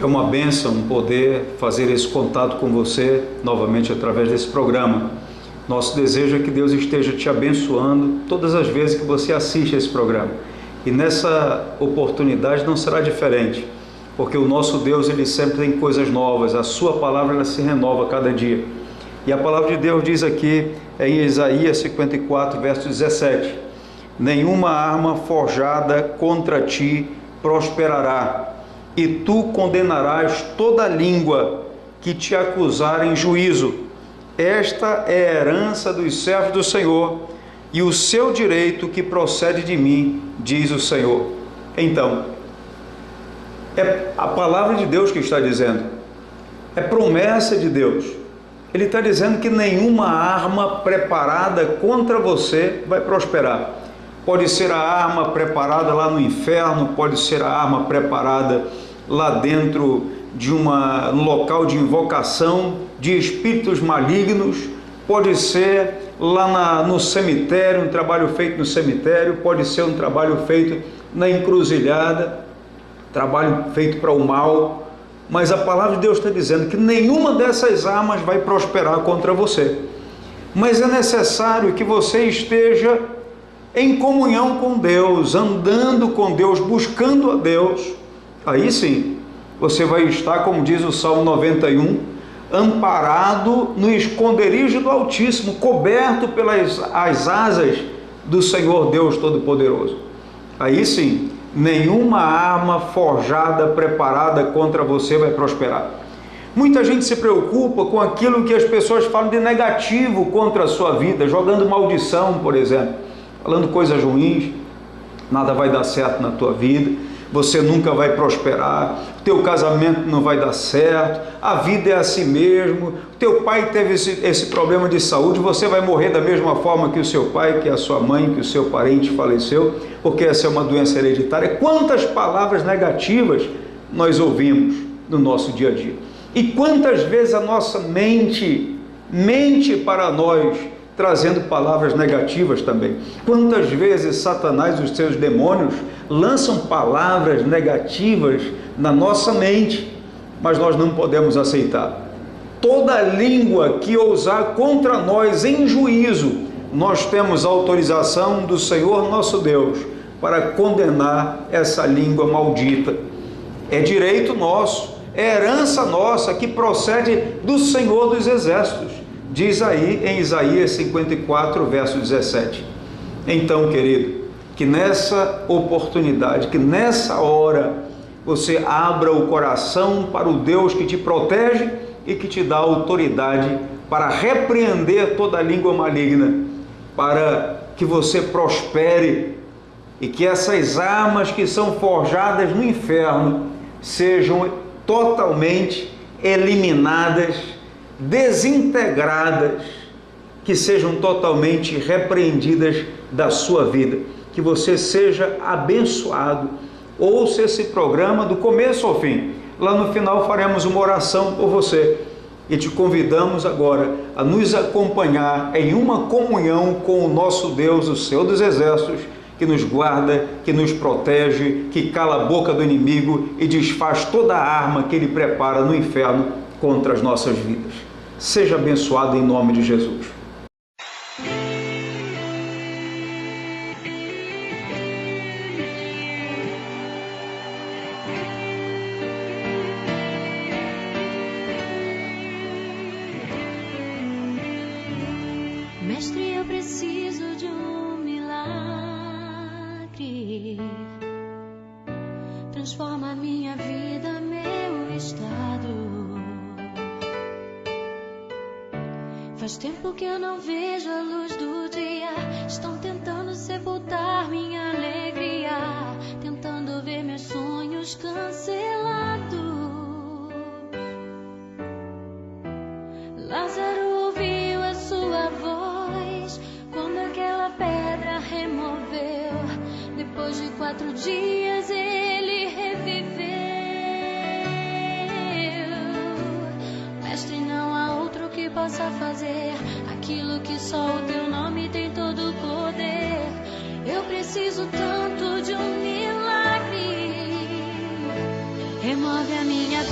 É uma bênção poder fazer esse contato com você novamente através desse programa. Nosso desejo é que Deus esteja te abençoando todas as vezes que você assiste esse programa. E nessa oportunidade não será diferente, porque o nosso Deus, ele sempre tem coisas novas. A sua palavra, ela se renova a cada dia. E a palavra de Deus diz aqui em Isaías 54, verso 17: nenhuma arma forjada contra ti prosperará, e tu condenarás toda língua que te acusar em juízo. Esta é a herança dos servos do Senhor, e o seu direito que procede de mim, diz o Senhor. Então, é a palavra de Deus que está dizendo, é promessa de Deus. Ele está dizendo que nenhuma arma preparada contra você vai prosperar. Pode ser a arma preparada lá no inferno, pode ser a arma preparada lá dentro de um local de invocação de espíritos malignos, pode ser lá no cemitério, um trabalho feito no cemitério, pode ser um trabalho feito na encruzilhada, trabalho feito para o mal, mas a palavra de Deus está dizendo que nenhuma dessas armas vai prosperar contra você. Mas é necessário que você esteja em comunhão com Deus, andando com Deus, buscando a Deus. Aí sim, você vai estar, como diz o Salmo 91, amparado no esconderijo do Altíssimo, coberto pelas asas do Senhor Deus Todo-Poderoso. Aí sim, nenhuma arma forjada, preparada contra você vai prosperar. Muita gente se preocupa com aquilo que as pessoas falam de negativo contra a sua vida, jogando maldição, por exemplo, falando coisas ruins. Nada vai dar certo na tua vida, você nunca vai prosperar, teu casamento não vai dar certo, a vida é assim mesmo, teu pai teve esse problema de saúde, você vai morrer da mesma forma que o seu pai, que a sua mãe, que o seu parente faleceu, porque essa é uma doença hereditária. Quantas palavras negativas nós ouvimos no nosso dia a dia, e quantas vezes a nossa mente para nós, trazendo palavras negativas também. Quantas vezes Satanás e os seus demônios lançam palavras negativas na nossa mente, mas nós não podemos aceitar. Toda língua que ousar contra nós em juízo, nós temos autorização do Senhor nosso Deus para condenar essa língua maldita. É direito nosso, é herança nossa que procede do Senhor dos Exércitos. Diz aí em Isaías 54, verso 17. Então, querido, que nessa oportunidade, que nessa hora, você abra o coração para o Deus que te protege e que te dá autoridade para repreender toda língua maligna, para que você prospere e que essas armas que são forjadas no inferno sejam totalmente eliminadas, desintegradas, que sejam totalmente repreendidas da sua vida, que você seja abençoado. Ouça esse programa do começo ao fim. Lá no final faremos uma oração por você e te convidamos agora a nos acompanhar em uma comunhão com o nosso Deus, o Senhor dos Exércitos, que nos guarda, que nos protege, que cala a boca do inimigo e desfaz toda a arma que ele prepara no inferno contra as nossas vidas. Seja abençoado em nome de Jesus. Mestre, eu preciso de um milagre. Transforma minha vida, meu estado. Faz tempo que eu não vejo a luz do dia. Estão tentando sepultar minha alegria, tentando ver meus sonhos cancelados. Lázaro ouviu a sua voz quando aquela pedra removeu. Depois de 4 dias ele reviveu. Mestre, não há outro que possa fazer aquilo que só o teu nome tem todo o poder. Eu preciso tanto de um milagre. Remove a minha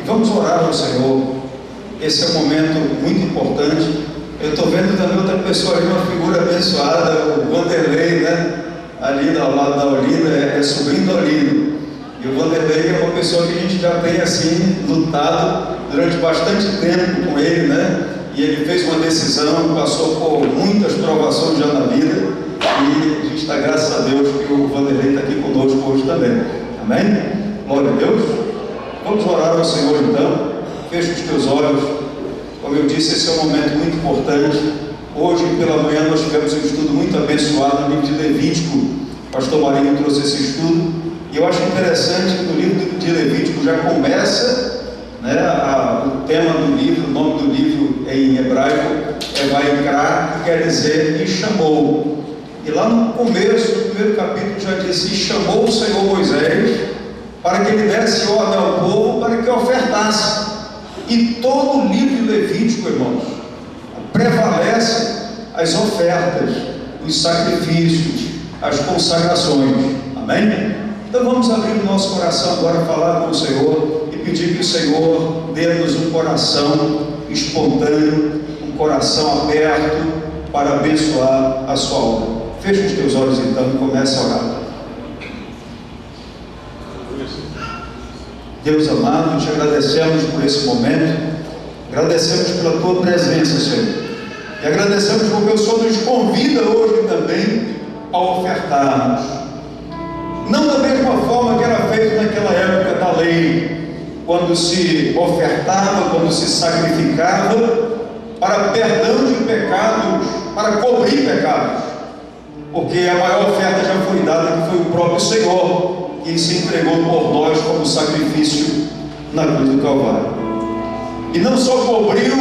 vamos orar ao Senhor. Esse é um momento muito importante. Eu estou vendo também outra pessoa ali, uma figura abençoada, o Vanderlei, né? Ali ao lado da Olinda, é sobrinho da Olinda. E o Vanderlei é uma pessoa que a gente já tem assim lutado durante bastante tempo com ele, né? E ele fez uma decisão, passou por muitas provações já na vida, e a gente está, graças a Deus, que o Vanderlei está aqui conosco hoje também. Amém? Glória a Deus. Vamos orar ao Senhor então. Fecha os teus olhos. Como eu disse, esse é um momento muito importante. Hoje pela manhã nós tivemos um estudo muito abençoado no livro de Levítico. O pastor Marinho trouxe esse estudo, e eu acho interessante que no livro de Levítico já começa, né, o tema do livro, o nome do livro em hebraico é Vaikra, que quer dizer e chamou. E lá no começo do primeiro capítulo já disse: e chamou o Senhor Moisés para que ele desse ordem ao povo para que ofertasse. E todo o livro de Levítico, irmãos, prevalece as ofertas, os sacrifícios, as consagrações. Amém? Então vamos abrir o nosso coração agora, falar com o Senhor e pedir que o Senhor dê-nos um coração espontâneo, um coração aberto para abençoar a sua obra. Feche os teus olhos então e comece a orar. Deus amado, te agradecemos por esse momento, agradecemos pela tua presença, Senhor, e agradecemos porque o Senhor nos convida hoje também a ofertarmos, não da mesma forma que era feito naquela época da lei, quando se ofertava, quando se sacrificava para perdão de pecados, para cobrir pecados, porque a maior oferta já foi dada, que foi o próprio Senhor, que se entregou por nós como sacrifício na cruz do Calvário. E não só cobriu,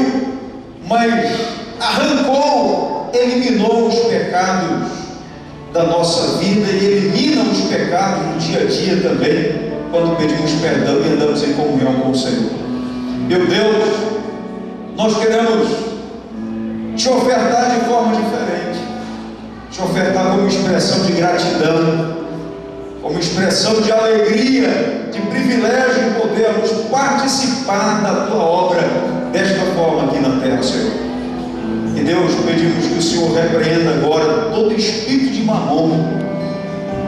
mas arrancou, eliminou os pecados da nossa vida, e elimina os pecados no dia a dia também, quando pedimos perdão e andamos em comunhão com o Senhor. Meu Deus, nós queremos te ofertar de forma diferente, te ofertar como expressão de gratidão, como expressão de alegria, de privilégio em podermos participar da tua obra desta forma aqui na terra, Senhor. E Deus, pedimos que o Senhor repreenda agora todo espírito de mamon,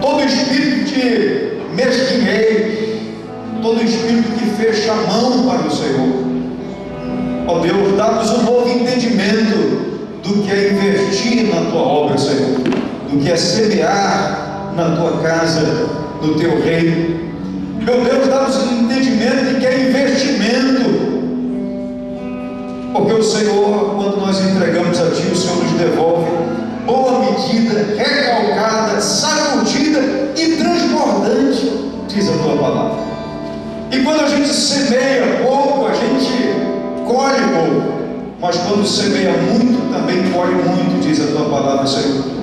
todo espírito de mesquinhez, todo espírito que fecha a mão para o Senhor. Ó Deus, dá-nos um novo entendimento do que é investir na tua obra, Senhor, do que é semear na tua casa, no teu reino. Meu Deus, dá-nos um entendimento de que é investimento, porque o Senhor, quando nós entregamos a Ti, o Senhor nos devolve boa medida, recalcada, sacudida e transbordante, diz a tua palavra. E quando a gente semeia pouco, a gente colhe pouco, mas quando semeia muito, também colhe muito, diz a tua palavra, Senhor.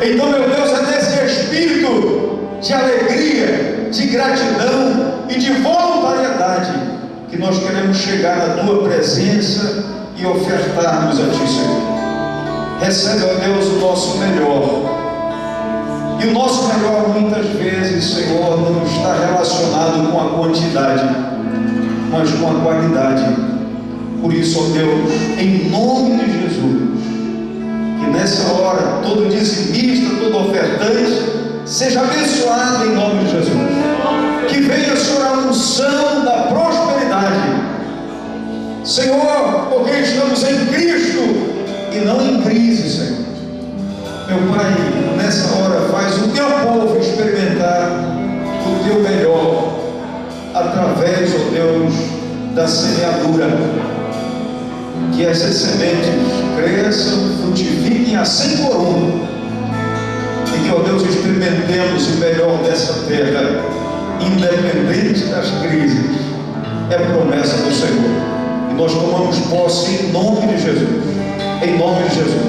Então, meu Deus, é nesse espírito de alegria, de gratidão e de voluntariedade que nós queremos chegar na tua presença e ofertarmos a ti, Senhor. Recebe, ó Deus, o nosso melhor. E o nosso melhor, muitas vezes, Senhor, não está relacionado com a quantidade, mas com a qualidade. Por isso, ó Deus, em nome de Jesus, que nessa hora todo dizimista, todo ofertante seja abençoado em nome de Jesus. Que venha, Senhor, a unção da prosperidade, Senhor, porque estamos em Cristo e não em crise, Senhor. Meu Pai, nessa hora faz o teu povo experimentar o teu melhor através, ó Deus, da semeadura. Que essas sementes cresçam, frutifiquem a 100 por 1, e que, ó Deus, experimentemos o melhor dessa terra, independente das crises. É promessa do Senhor, e nós tomamos posse em nome de Jesus, em nome de Jesus,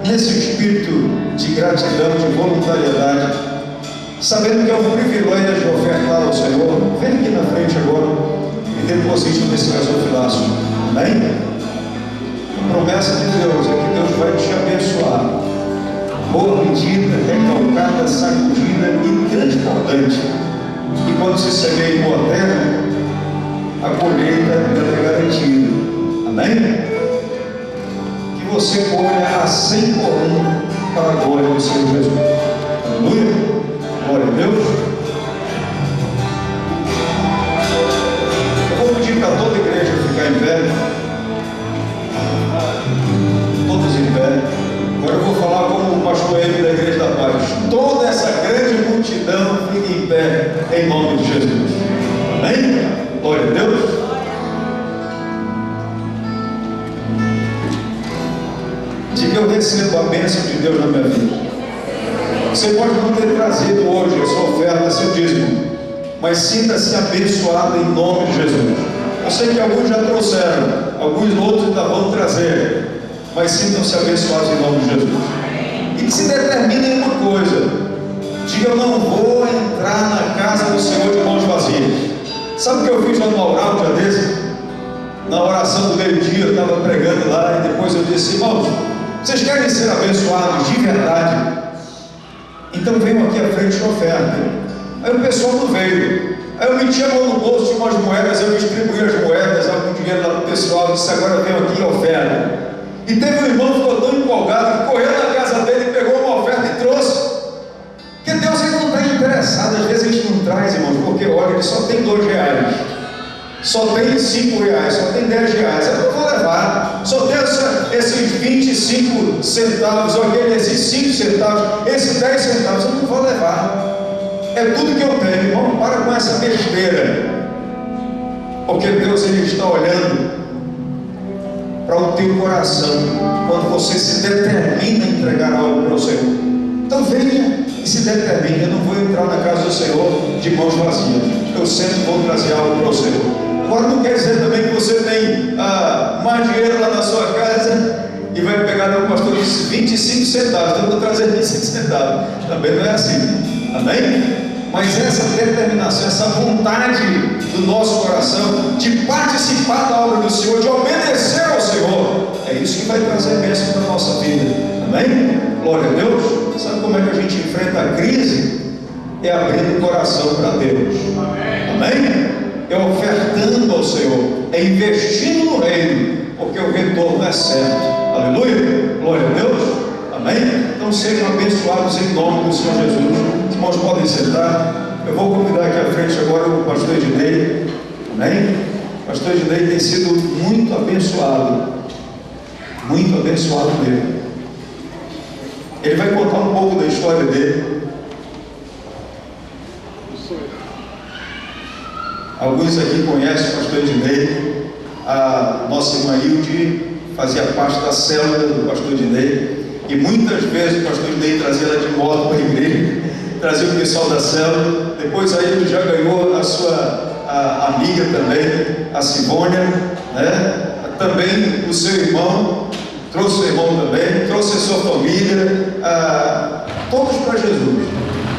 nesse espírito de gratidão, de voluntariedade, sabendo que é um privilégio ofertar ao Senhor. Vem aqui na frente agora e deposite nesse gasofilácio. Amém? A promessa de Deus é que Deus vai te abençoar, boa medida, recalcada, sacudida e transbordante. E quando se semeia em boa terra, a colheita é garantida. Amém? Que você colha a 100 por 1 para a glória do Senhor Jesus. Aleluia! Glória a Deus! Eu vou pedir para toda a igreja ficar em pé. Todos em pé. Agora eu vou falar como o pastor Emi da Igreja da Paz. Toda essa grande multidão fica em pé em nome de Jesus. Amém? Glória a Deus. Diga: eu recebo a bênção de Deus na minha vida. Você pode não ter trazido hoje a sua oferta, seu dízimo, mas sinta-se abençoado em nome de Jesus. Eu sei que alguns já trouxeram, alguns outros ainda vão trazer, mas sintam-se abençoados em nome de Jesus. E que se determinem uma coisa: diga: eu não vou entrar na casa do Senhor de mãos vazias. Sabe o que eu fiz lá no Aural um dia desse? Na oração do meio-dia, eu estava pregando lá e depois eu disse: irmãos, vocês querem ser abençoados de verdade? Então venham aqui à frente de oferta. Aí o pessoal não veio. Aí eu meti a mão no bolso, tinha umas moedas, eu distribuí as moedas, algum dinheiro lá para o pessoal, eu disse: agora venham aqui e oferta. E teve um irmão que ficou tão empolgado, que correu na casa dele, pegou uma oferta e trouxe. Porque Deus ele não está interessado, às vezes a gente não traz, irmãos, porque olha, ele só tem R$2, só tem R$5, só tem R$10, eu não vou levar, só tem esses 25 centavos, ou esses 5 centavos, esses 10 centavos, eu não vou levar. É tudo que eu tenho, irmão, para com essa besteira, porque Deus ele está olhando para o teu coração, quando você se determina a entregar algo para o Senhor. Então venha e se determine: eu não vou entrar na casa do Senhor de mãos vazias, eu sempre vou trazer algo para o Senhor. Agora não quer dizer também que você tem mais dinheiro lá na sua casa e vai pegar, meu pastor disse 25 centavos, então eu vou trazer 25 centavos. Também não é assim, amém? Mas essa determinação, essa vontade do nosso coração de participar da obra do Senhor, de obedecer ao Senhor, é isso que vai trazer bênção para a nossa vida, amém? Glória a Deus. Sabe como é que a gente enfrenta a crise? É abrindo o coração para Deus, amém? É ofertando ao Senhor, é investindo no reino, porque o retorno é certo, aleluia, glória a Deus, amém? Então sejam abençoados em nome do Senhor Jesus. Os irmãos podem sentar. Eu vou convidar aqui à frente agora o pastor Ednei, amém? O pastor Ednei tem sido muito abençoado mesmo. Ele vai contar um pouco da história dele. Alguns aqui conhecem o pastor Ednei. A nossa irmã Hilde fazia parte da célula do pastor Ednei, e muitas vezes o pastor Ednei trazia ela de moto para a igreja, trazia o pessoal da célula. Depois a Hilde já ganhou a sua amiga também, a Sivônia, né? Também o seu irmão, trouxe o seu irmão também, trouxe a sua família, todos para Jesus.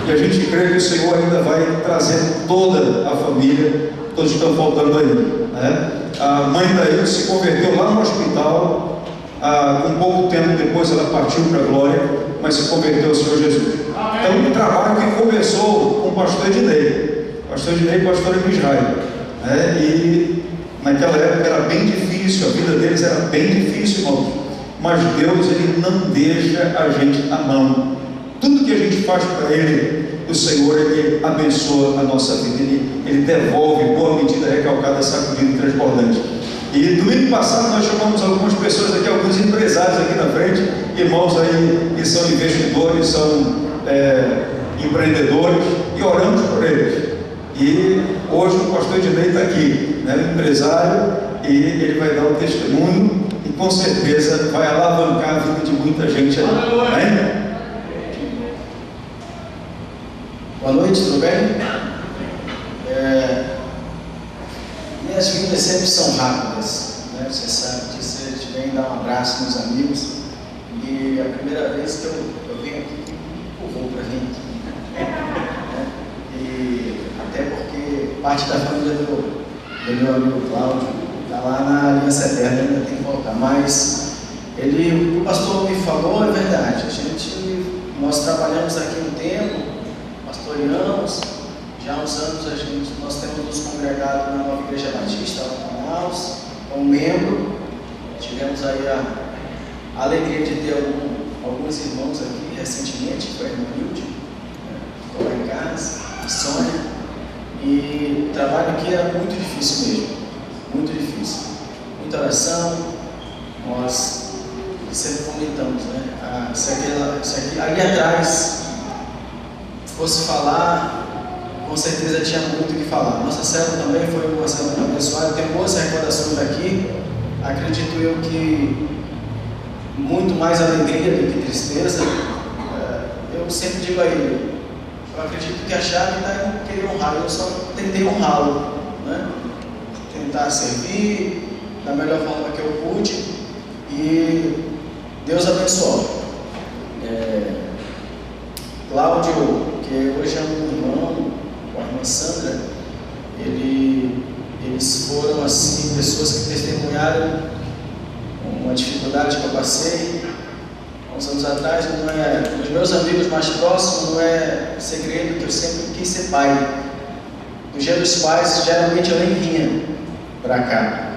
E a gente crê que o Senhor ainda vai trazer toda a família, todos estão faltando aí, né? A mãe da Hilde se converteu lá no hospital, um pouco tempo depois ela partiu para a glória, mas se converteu ao Senhor Jesus. Então um trabalho que começou com o pastor Ednei, e pastor Israel, né? E naquela época era bem difícil, a vida deles era bem difícil, irmãos, mas Deus ele não deixa a gente na mão. Tudo que a gente faz para Ele, o Senhor ele abençoa a nossa vida, ele devolve boa medida, recalcada, sacudida e transbordante. E domingo passado nós chamamos algumas pessoas aqui, alguns empresários aqui na frente, irmãos aí que são investidores, são empreendedores, e oramos por eles. E hoje o pastor Ednei está aqui, né, empresário, e ele vai dar um testemunho e com certeza vai alavancar a vida de muita gente aí, né? Boa noite, tudo bem? Minhas vindas sempre são rápidas, né? Você sabe disso, a gente vem dar um abraço nos amigos, e a primeira vez que eu venho aqui, me empurrou para vir aqui, né? E até porque parte da família do meu amigo Cláudio está lá na Aliança Eterna, ainda tem que voltar, mas o pastor me falou, é verdade, nós trabalhamos aqui um tempo, pastoreamos, Já há uns anos nós temos nos congregado na Nova Igreja Batista, lá em Manaus, como membro. Tivemos aí a alegria de ter alguns irmãos aqui recentemente, foi a irmã Hilde, ficou lá em casa, a Sônia. E o trabalho aqui era muito difícil mesmo, muito difícil. Muita oração, nós sempre comentamos, né? Se aqui, ali atrás fosse falar, com certeza tinha muito o que falar. Nossa célula também foi uma célula abençoada, tem boas recordações daqui. Acredito eu que muito mais alegria do que tristeza. Eu sempre digo a ele, eu acredito que a chave está em querer honrar. Eu só tentei honrá-lo, né? Tentar servir da melhor forma que eu pude, e Deus abençoou. Cláudio, que hoje é um irmão, com a irmã Sandra, eles foram assim, pessoas que testemunharam uma dificuldade que eu passei há uns anos atrás. Os meus amigos mais próximos, não é segredo que eu sempre quis ser pai. No dia dos pais, geralmente eu nem vinha para cá,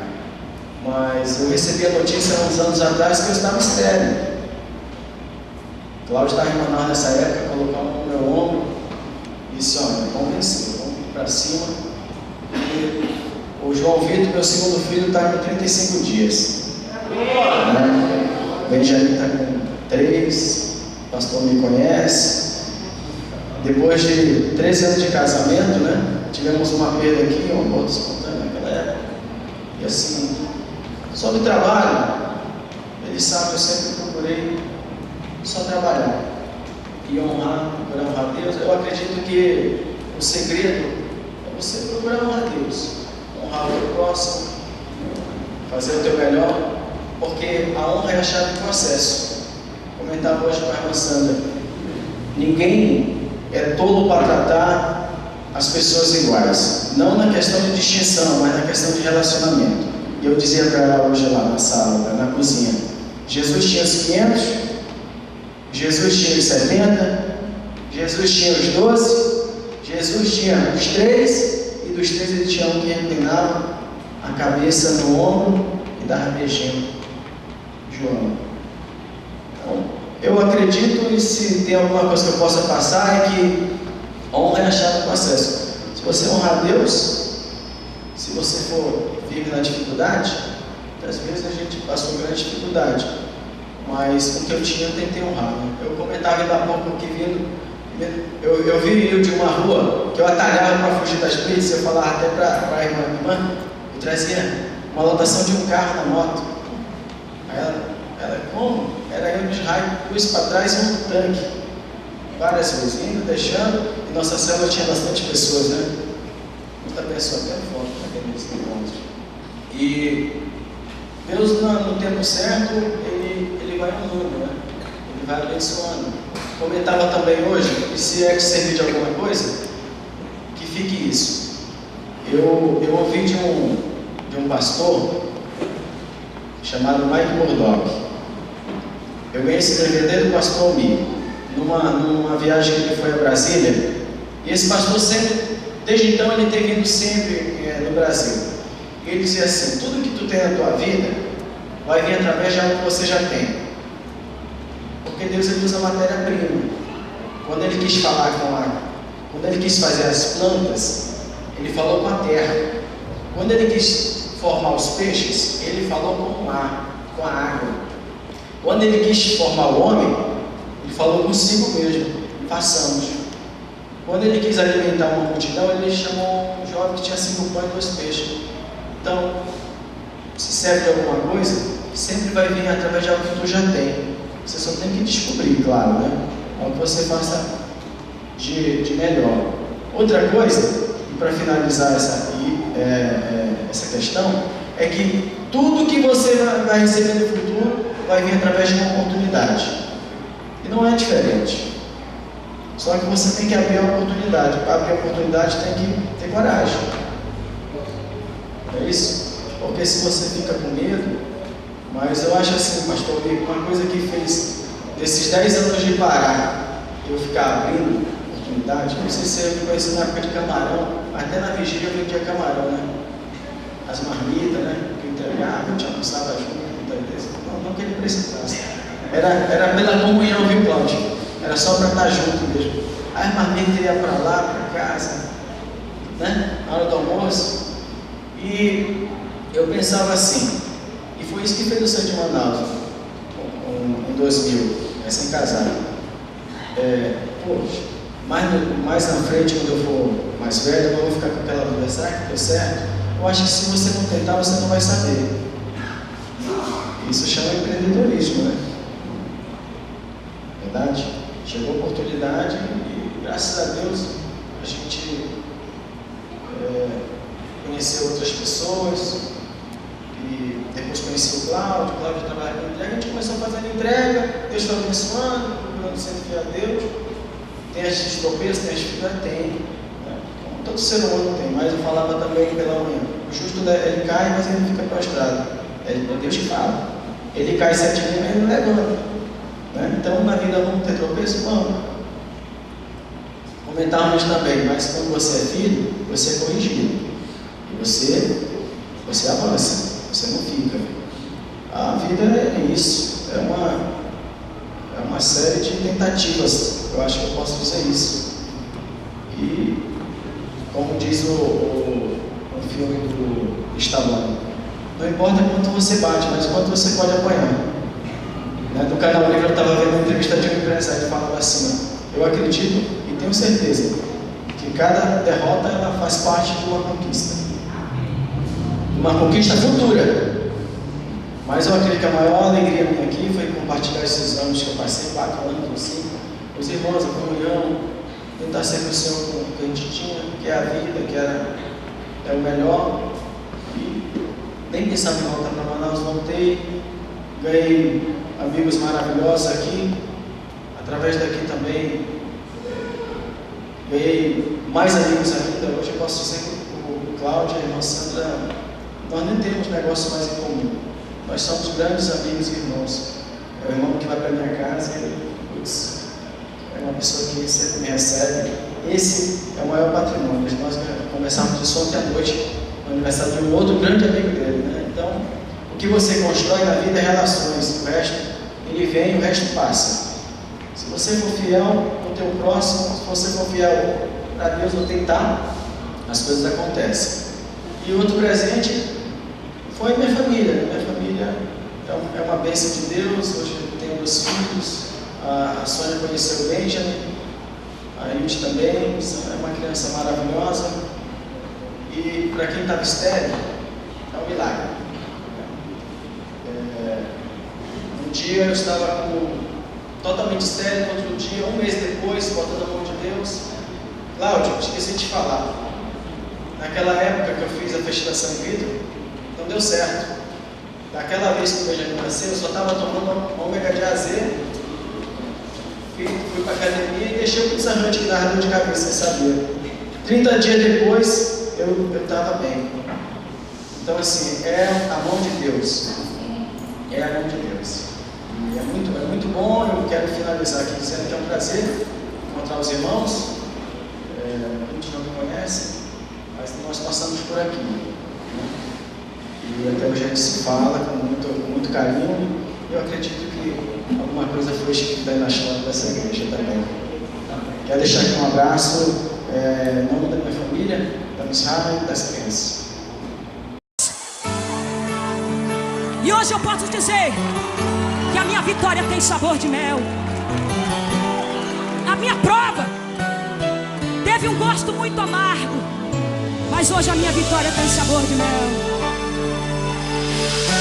mas eu recebi a notícia há uns anos atrás que eu estava estéril. Cláudio estava em Manaus nessa época, colocou a mão no meu ombro e disse: olha, vamos vencer, vamos para cima. E o João Vitor, meu segundo filho, está com 35 dias. Benjamin está com 3, o pastor me conhece. Depois de 13 anos de casamento, né, tivemos uma perda aqui, um aborto espontâneo naquela época. E assim, sobre o trabalho, ele sabe, eu sempre procurei só trabalhar e procurar honrar Deus. Eu acredito que o segredo é você procurar honrar Deus, honrar o teu próximo, fazer o teu melhor, porque a honra é a chave do processo. Comentava hoje com a irmã Sandra, ninguém é tolo para tratar as pessoas iguais, não na questão de distinção, mas na questão de relacionamento. E eu dizia para ela hoje lá na sala, na cozinha, Jesus tinha os 500, Jesus tinha os 70, Jesus tinha os 12, Jesus tinha os 3, e dos 3 ele tinha um que reclinava a cabeça no ombro e dava beijinho. João. Então, eu acredito, e se tem alguma coisa que eu possa passar, é que a honra é a chave do processo. Se você honrar Deus, se você for vive na dificuldade, às vezes a gente passa por grande dificuldade, mas o que eu tinha eu tentei honrar. Eu comentava ainda há pouco que vindo, eu vi de uma rua que eu atalhava para fugir das blitz, eu falava até para a irmã, eu trazia uma lotação de um carro na moto. Aí ela como? Era eu de raio, pus para trás um tanque, várias vezes, indo, deixando, e nossa célula tinha bastante pessoas, né? Muita pessoa até foto naqueles encontros. E Deus, no tempo certo, Ele vai honrando, né? Ele vai abençoando. Comentava também hoje, e se é que servir de alguma coisa, que fique isso. Eu ouvi de um pastor chamado Mike Murdock. Eu ganhei esse DVD do pastor Mi, numa viagem que ele foi a Brasília. E esse pastor sempre, desde então, ele tem vindo sempre no Brasil. E ele dizia assim: tudo que tu tem na tua vida vai vir através de algo que você já tem. Porque Deus, ele usa matéria-prima. Quando ele quis falar quando ele quis fazer as plantas, ele falou com a terra. Quando ele quis formar os peixes, ele falou com o mar, com a água. Quando ele quis formar o homem, ele falou consigo mesmo: façamos. Quando ele quis alimentar uma multidão, ele chamou um jovem que tinha 5 pães e 2 peixes. Então, se serve de alguma coisa, sempre vai vir através de algo que tu já tem. Você só tem que descobrir, claro, né? Algo que você faça de melhor. Outra coisa, e para finalizar essa questão, é que tudo que você vai receber no futuro vai vir através de uma oportunidade. E não é diferente. Só que você tem que abrir a oportunidade. Para abrir a oportunidade tem que ter coragem. É isso? Porque se você fica com medo, mas eu acho assim, pastor, uma coisa que fez desses 10 anos de parar, eu ficar abrindo oportunidade, não sei se você me conheceu na época de camarão, mas até na vigília eu vendia camarão, né? As marmitas, né? Que eu entregava, eu te almoçava junto, não que ele precisasse. Era pela comunhão, viu, Cláudio? Era só para estar junto mesmo. Aí as marmitas iam para lá, para casa, né? Na hora do almoço. E eu pensava assim, e foi isso que fez o centro de Manaus, em 2000, recém-casado. Poxa, mais na frente, quando eu for mais velho, eu vou ficar com aquela dúvida, será que deu certo? Eu acho que se você não tentar, você não vai saber. Isso chama empreendedorismo, né? Verdade? Chegou a oportunidade e, graças a Deus, a gente conheceu outras pessoas e depois conheci o Cláudio trabalha com entrega, a gente começou fazendo entrega, Deus foi abençoando, procurando ser fiel a Deus. Tem as tropeços, tem as dificuldades? Tem. Né? Todo ser humano tem, mas eu falava também pela manhã. O justo ele cai, mas ele fica prostrado. É Deus que fala. Ele cai 7 vezes, mas ele levanta. Né? Então na vida vamos ter tropeço? Vamos. Comentávamos também, mas quando você é filho, você é corrigido. E você avança, você não fica. A vida é isso, é uma série de tentativas, eu acho que eu posso dizer isso. E, como diz o filme do Stallone, não importa quanto você bate, mas quanto você pode apanhar. Né? No Canal Livre eu estava vendo uma entrevista de um empresário que falava assim, eu acredito e tenho certeza que cada derrota ela faz parte de uma conquista. Uma conquista futura. Mas eu acredito que a maior alegria minha aqui foi compartilhar esses anos que eu passei, 4 anos ou 5, os irmãos, a comunhão, tentar servir o Senhor com o que a gente tinha, que é a vida, que é o melhor. E nem pensava em voltar para Manaus, voltei, ganhei amigos maravilhosos aqui, através daqui também ganhei mais amigos ainda. Hoje eu posso dizer que o Cláudio e a irmã Sandra, nós nem temos negócio mais em comum. Nós somos grandes amigos e irmãos. É o irmão que vai para minha casa e é uma pessoa que sempre me recebe. Esse é o maior patrimônio. Nós conversamos disso ontem à noite, no aniversário de um outro grande amigo dele. Né? Então, o que você constrói na vida é relações. O resto, ele vem e o resto passa. Se você for fiel ao teu próximo, se você for fiel para Deus ou tentar, as coisas acontecem. E outro presente foi minha família. Minha família é uma bênção de Deus. Hoje eu tenho 2 filhos. A Sônia conheceu o Benjamin, a Yudi também, é uma criança maravilhosa. E para quem estava estéril, é um milagre. Um dia eu estava totalmente estéril, outro dia, 1 mês depois, botando a mão de Deus. Cláudio, esqueci de te falar. Naquela época que eu fiz a fertilização in vitro, não deu certo. Daquela vez que o Benjamin nasceu, eu só estava tomando ômega de AZ, fui para a academia e deixei o desarrante que dava dor de cabeça, sem saber. 30 dias depois, eu estava bem. Então, assim, é a mão de Deus. É a mão de Deus. E é muito bom. Eu quero finalizar aqui dizendo que é um prazer encontrar os irmãos. Muitos não me conhecem, mas nós passamos por aqui. Né? E até hoje a gente se fala com muito carinho. Eu acredito que alguma coisa foi escrita aí na história dessa igreja também. Quero deixar aqui um abraço em nome da minha família, da Misraim e das crianças. E hoje eu posso dizer que a minha vitória tem sabor de mel. A minha prova teve um gosto muito amargo, mas hoje a minha vitória tem sabor de mel.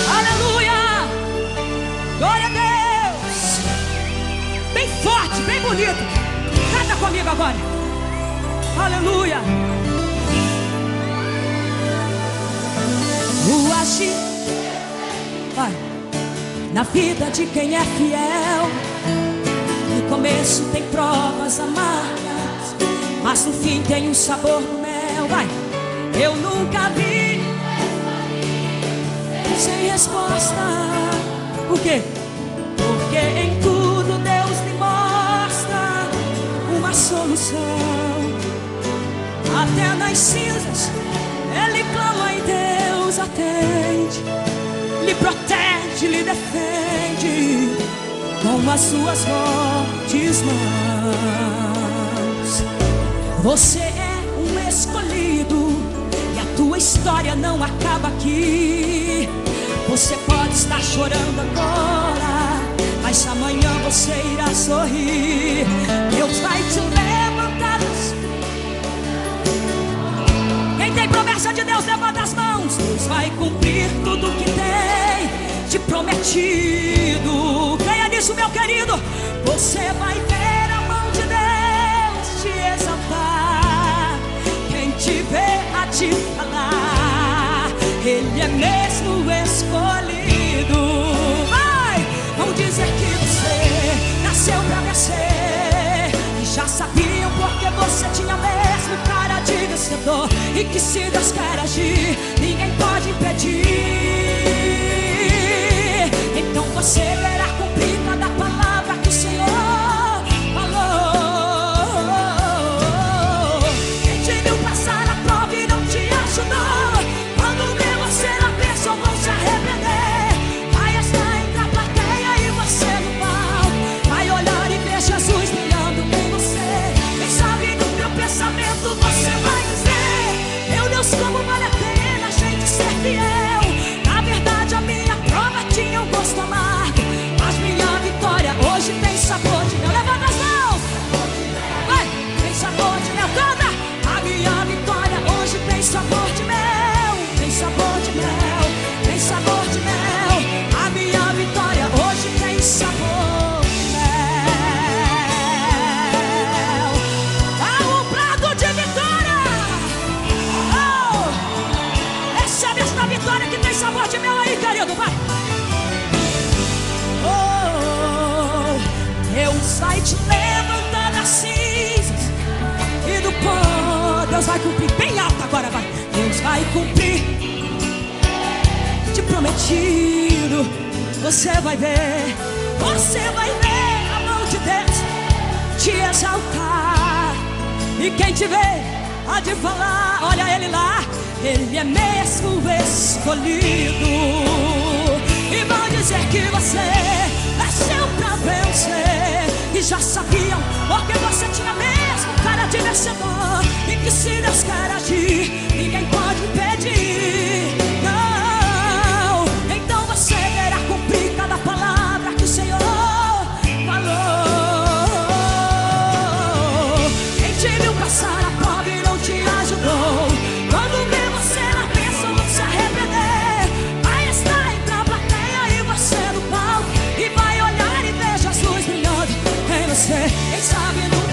Aleluia! Glória a Deus! Bem forte, bem bonito. Canta comigo agora. Aleluia! O agir na vida de quem é fiel. No começo tem provas amargas, mas no fim tem um sabor do mel. Vai! Eu nunca vi sem resposta. Por quê? Porque em tudo Deus me mostra uma solução. nas cinzas, ele clama e Deus atende, lhe protege, lhe defende com as suas fortes mãos. Você é um escolhido e a tua história não acaba aqui. Você pode estar chorando agora, mas amanhã você irá sorrir. Deus vai te levantar. Quem tem promessa de Deus, levanta as mãos. Deus vai cumprir tudo que tem te prometido. Creia nisso, meu querido. Você vai ver a mão de Deus te exaltar. Quem te vê a te falar, Ele é mesmo escolhido. Vai! Vão dizer que você nasceu pra vencer, e já sabiam porque você tinha mesmo cara de vencedor, e que se Deus quer agir, ninguém pode impedir. Então você verá cumprir cada palavra que o Senhor falou. Quem te viu passar a prova e não te ajudou, quando vê você na pessoa vão se arrepender. Vai estar entre a plateia e você no palco, vai olhar e ver Jesus brilhando em você. Quem sabe no teu pensamento você vai dizer: meu Deus, como vale a pena a gente ser fiel. Na verdade a minha prova tinha um gosto amargo, mas minha vitória hoje tem sabor de mel. Levanta as mãos! Vai! Tem sabor de mel, canta! A minha vitória hoje tem sabor de mel. Tem sabor de mel, tem sabor de mel. A minha vitória hoje tem sabor de mel. Dá um prato de vitória! Oh! Recebe esta vitória que tem sabor de mel aí, querido, vai! Oh, Deus vai te levantar das cinzas e do pó. Deus vai cumprir, bem alto agora, vai. Deus vai cumprir te prometido. Você vai ver a mão de Deus te exaltar. E quem te vê há de falar: olha ele lá, ele é mesmo escolhido. E vão dizer que você nasceu pra vencer, e já sabiam porque você tinha mesmo cara de vencedor, e que se Deus quer agir, ninguém pode impedir. Não, então você verá cumprir cada palavra que o Senhor falou. Quem te viu passar a prova e não te ajudou, quando vê você na bênção não se arrepender. Vai estar entre a plateia e você no palco, e vai olhar e ver Jesus brilhando em você. Quem sabe no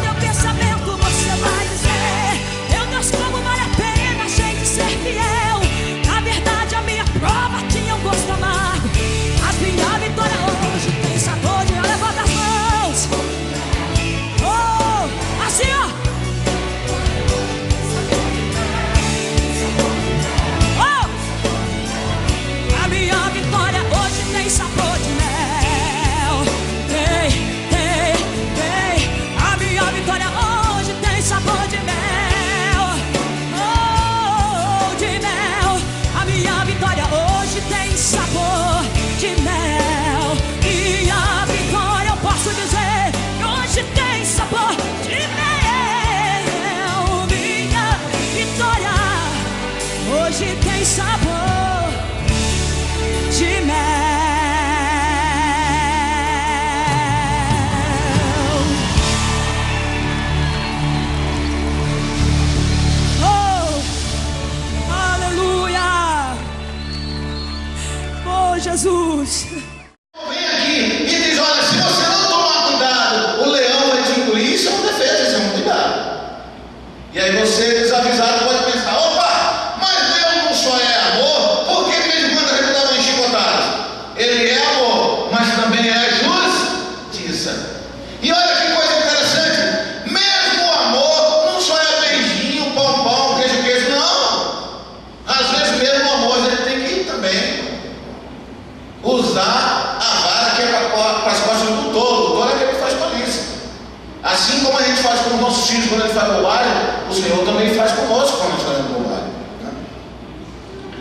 faz com os nossos filhos quando eles fazem bobagem, o Senhor também faz conosco quando nós fazemos bobagem, né?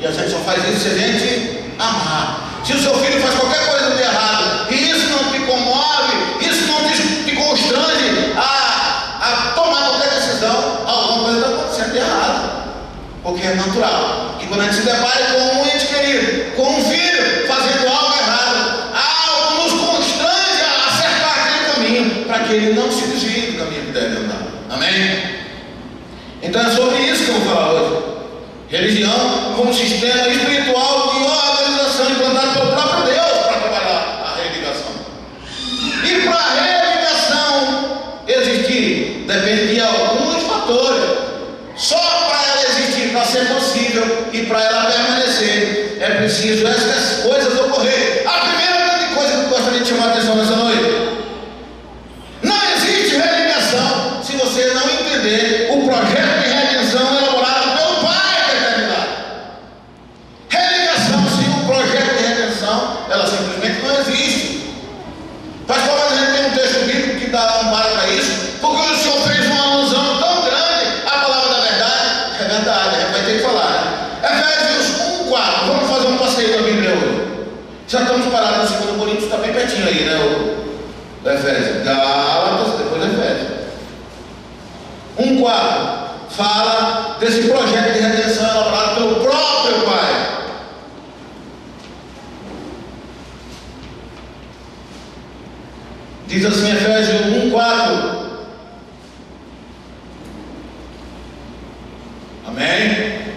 E a gente só faz isso se a gente amar. Se o seu filho faz qualquer coisa de errado e isso não te comove, isso não te constrange a tomar qualquer decisão, alguma coisa está acontecendo de errado. Porque é natural que quando a gente se depara com um ente querido, com um filho fazendo algo errado, algo nos constrange a acertar aquele caminho, para que ele não se desvie do caminho que deve andar. Amém? Então é sobre isso que eu vou falar hoje. Religião como sistema espiritual de organização implantado pelo próprio Deus para trabalhar a religação. E para a religação existir, depende de alguns fatores. Só para ela existir, para ser possível e para ela permanecer, é preciso essas coisas ocorrer. A primeira grande coisa que eu gostaria de chamar a atenção nessa noite: não existe religação se você não entender o projeto de redenção elaborado pelo Pai da eternidade. Religação sem o projeto de redenção, ela simplesmente não existe. Pastor, mas a gente tem um texto bíblico que dá um para isso, porque o Senhor fez uma alusão tão grande à palavra da verdade. É verdade, a gente vai ter que falar, né? Efésios 1:4, vamos fazer um passeio na Bíblia hoje. Já estamos parados no 2 Coríntios, está bem pertinho aí, né? O Efésios, Gálatas, depois Efésios. 1:4 fala desse projeto de redenção elaborado pelo próprio Pai. Diz assim, Efésios 1:4. Amém?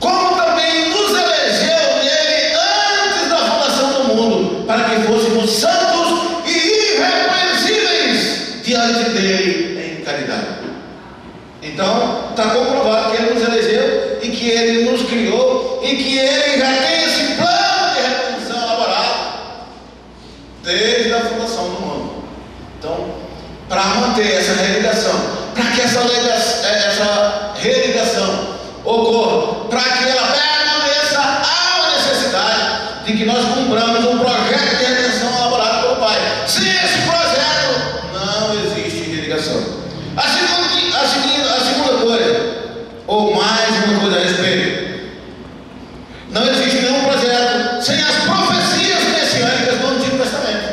Como também nos elegeu nele antes da fundação do mundo, para que fôssemos santos e irrepreensíveis diante dele em caridade. Então, está comprovado que ele nos elegeu e que ele nos criou e que ele já tem esse plano de redenção elaborado desde a fundação do mundo. Então, para manter essa religação, para que essa religação ocorra, para que ela permaneça, há uma necessidade de que nós cumpramos um projeto de redenção elaborado pelo Pai. Sem esse projeto, não existe religação. A segunda coisa, ou mais uma coisa a respeito: não existe nenhum projeto sem as profecias messiânicas do Antigo Testamento.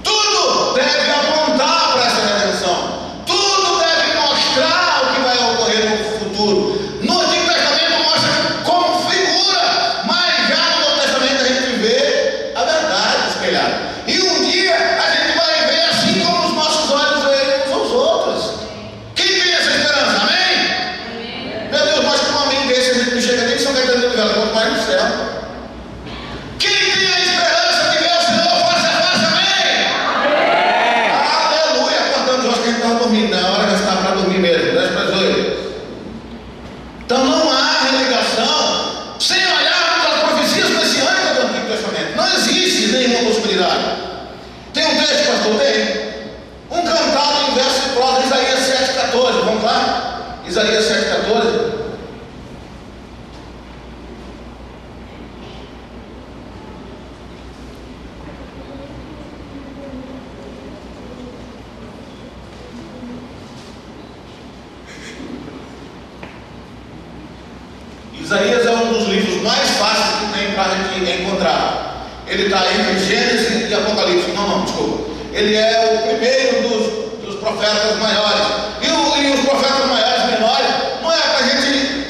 Tudo deve apontar para essa redenção. Tudo deve mostrar o que vai ocorrer no futuro. No Antigo Testamento mostra como figura, mas já no Novo Testamento a gente vê a verdade espelhada. E um dia a gente vai ver assim como os nossos olhos veem uns aos outros. Quem tem essa esperança? Amém? Meu Deus, mas com um amigo desse a gente não chega nem em São Caetano de Oliveira, quanto mais no céu. Quem tem a esperança de ver o Senhor face a face? Amém? Aleluia! Acordando, eu acho que a gente estava dormindo, na hora que eu estava para dormir mesmo, 10:08. Então não há religação sem olharmos as profecias messiânicas do Antigo Testamento. Não existe nenhuma possibilidade. Tem um texto, pastor? Tem. Um cantado em verso e prosa, Isaías 7:14. Vamos lá? Isaías 7:14. Isaías é um dos livros mais fáceis que tem para a gente encontrar. Ele está entre Gênesis e Apocalipse. Não, desculpa. Ele é o primeiro dos profetas maiores. E os profetas maiores e menores, não é para a gente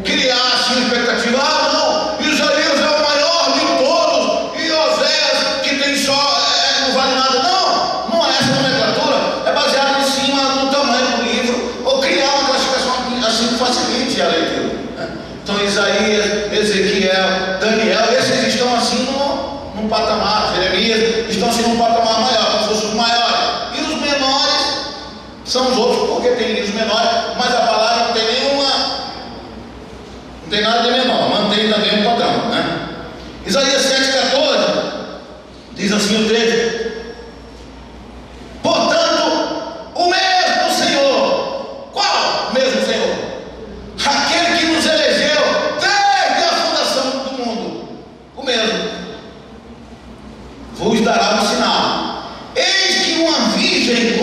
criar assim uma expectativa. Ah, não, Isaías é o maior de todos, e Oséias, que tem só, não vale nada. Não, não é essa nomenclatura. É baseado em cima do tamanho do livro, ou criar uma classificação assim que facilite a leitura. Então Isaías, Ezequiel, Daniel, esses estão assim num patamar. Jeremias estão assim num patamar maior, como se fossem os maiores. E os menores são os outros, porque tem livros menores, mas a palavra não tem nenhuma, não tem nada de menor, mantém também um padrão, né? Isaías 7:14 diz assim o texto: portanto, o mesmo Senhor. Qual o mesmo Senhor? Aquele que nos elegeu desde a fundação do mundo, o mesmo, vos dará um sinal. Eis que uma virgem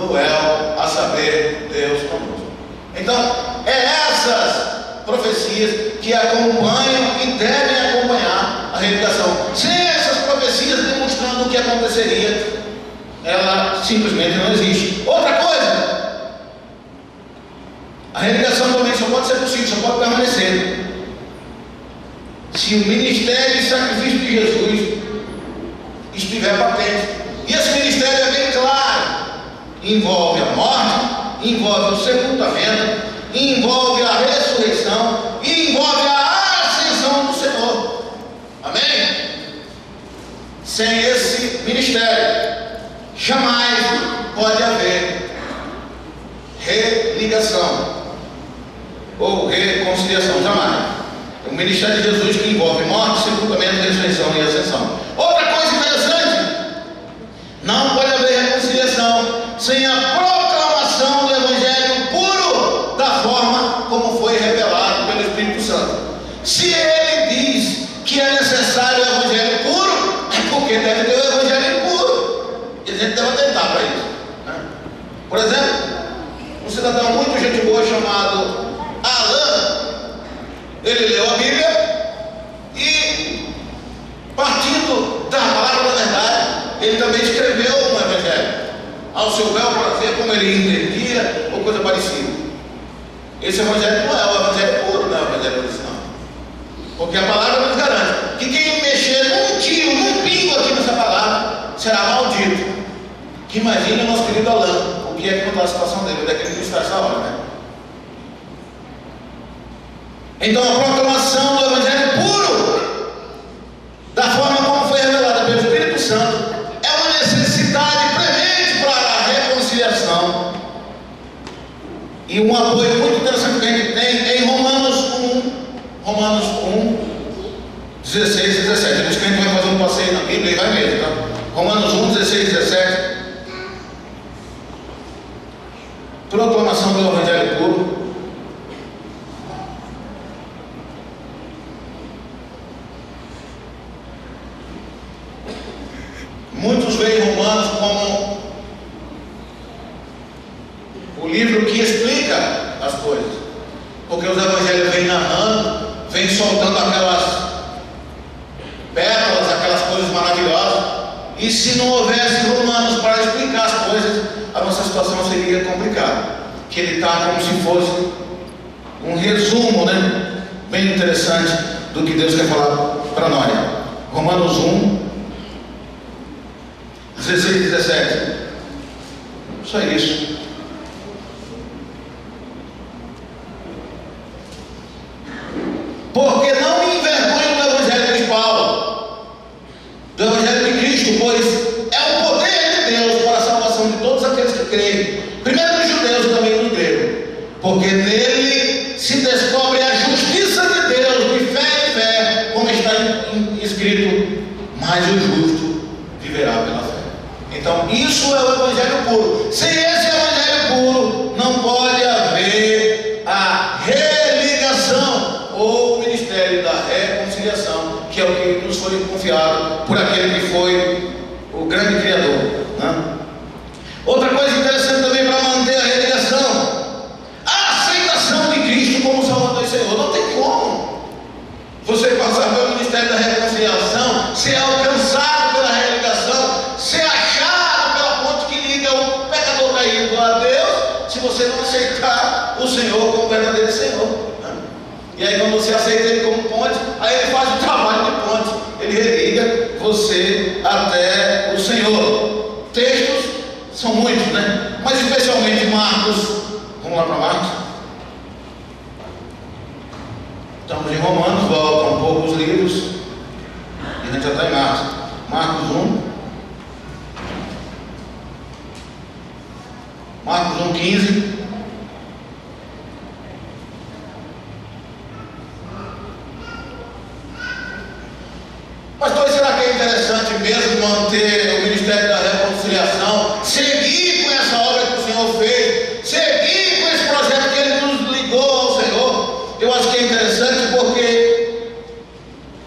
Emmanuel, a saber, Deus conosco. Então, é essas profecias que acompanham e devem acompanhar a religação. Sem essas profecias demonstrando o que aconteceria, ela simplesmente não existe. Outra coisa, a religação também só pode ser possível, só pode permanecer se o ministério e sacrifício de Jesus estiver patente. E esse ministério é bem claro: envolve a morte, envolve o sepultamento, envolve a ressurreição e envolve a ascensão do Senhor. Amém? Sem esse ministério, jamais pode haver religação ou reconciliação, jamais. O ministério de Jesus que envolve morte, sepultamento, ressurreição e ascensão. Outra coisa interessante: não pode haver reconciliação sem a proclamação do Evangelho puro, da forma como foi revelado pelo Espírito Santo. Se ele diz que é necessário o Evangelho puro, é porque deve ter o Evangelho puro, e a gente deve atentar para isso, né? Por exemplo, um cidadão muito gente boa chamado Alain, ele leu a Bíblia e, partindo da palavra da verdade, ele também escreveu um Evangelho ao seu bel prazer, como ele entendia, ou coisa parecida. Esse Evangelho não é o Evangelho puro, não é o Evangelho original, porque a palavra nos garante que quem mexer num tiro, num pingo aqui nessa palavra, será maldito. Que imagine o nosso querido Alain, o que é que não está a situação dele, onde é que ele está essa hora, né? Então, a proclamação do Evangelho puro, da forma como foi revelada pelo Espírito Santo, é uma necessidade premente para a reconciliação. E um apoio muito interessante que a gente tem é em Romanos 1, 16 e 17. Por isso que a gente vai fazer um passeio na Bíblia e vai mesmo, tá? Romanos 1, 16 e 17. Proclamação do Evangelho puro. Muitos veem Romanos como o livro que explica as coisas, porque os evangelhos vêm narrando, vêm soltando aquelas pétalas, aquelas coisas maravilhosas, e se não houvesse Romanos para explicar as coisas, a nossa situação seria complicada, que ele está como se fosse um resumo, né, bem interessante do que Deus quer falar para nós. Romanos 1, 16 e 17. Só isso. Porque não me envergonho do Evangelho de Paulo, do Evangelho de Cristo, pois é o poder de Deus para a salvação de todos aqueles que creem, primeiro dos judeus e também dos gregos, porque nele se descobre a justiça de Deus de fé em fé, como está escrito: mas o justo viverá pela fé. Então, isso é o Evangelho puro. Sem esse Evangelho puro, não pode haver a religação ou o ministério da reconciliação, que é o que nos foi confiado por aquele que foi o grande Criador, né? Outra coisa interessante também para manter a religação: a aceitação de Cristo como Salvador e Senhor. Não tem como você passar pelo ministério da reconciliação, ser alcançado pela religação, ser achado pela ponte que liga o pecador caído a Deus, se você não aceitar o Senhor como verdadeiro Senhor, né? E aí, quando você aceita Ele como ponte, aí Ele faz o trabalho de ponte, Ele religa você até o Senhor. Textos são muitos, né? Mas especialmente Marcos. Vamos lá para Marcos. Estamos em Romanos, voltam um pouco os livros e a gente já está em Marcos. Marcos 1. Marcos 1, 15. Pastor, será que é interessante mesmo manter o ministério da reconciliação, seguir com essa obra que o Senhor fez, seguir com esse projeto que Ele nos ligou ao Senhor? Eu acho que é interessante porque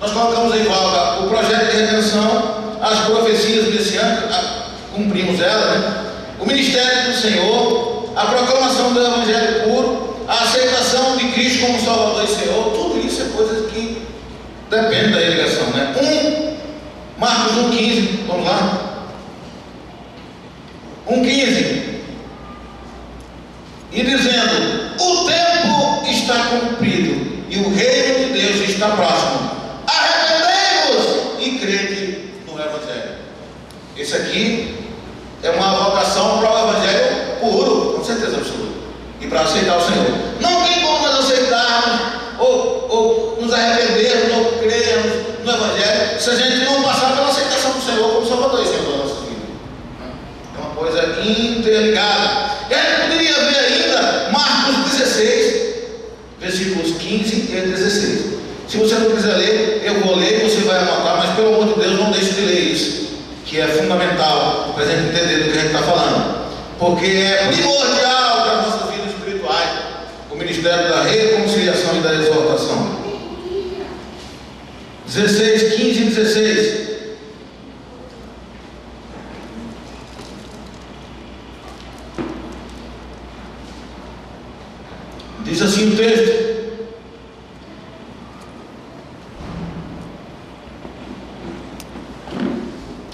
nós colocamos em voga o projeto de redenção, as profecias messiânicas, cumprimos elas, né? o ministério do Senhor, a proclamação do Evangelho puro, a aceitação de Cristo como Salvador e Senhor, tudo isso é coisa que depende da irrigação, né? Marcos 1,15, vamos lá. 1,15. E dizendo: o tempo está cumprido e o reino de Deus está próximo. Arrependei-vos e crede no Evangelho. Esse aqui é uma vocação para o Evangelho puro, com certeza absoluta, e para aceitar o Senhor. Não tem como nós aceitarmos ou nos arrependermos ou crermos no Evangelho se a gente não passar pela aceitação do Senhor como Salvador e Senhor da nossa vida. É uma coisa interligada. E a gente poderia ver ainda Marcos 16, versículos 15 e 16. Se você não quiser ler, eu vou ler, você vai anotar, mas pelo amor de Deus, não deixe de ler isso, que é fundamental para a gente entender do que a gente está falando, porque é primordial para as nossas vidas espirituais o ministério da reconciliação e da exortação. 16, 15 e 16. Diz assim o texto: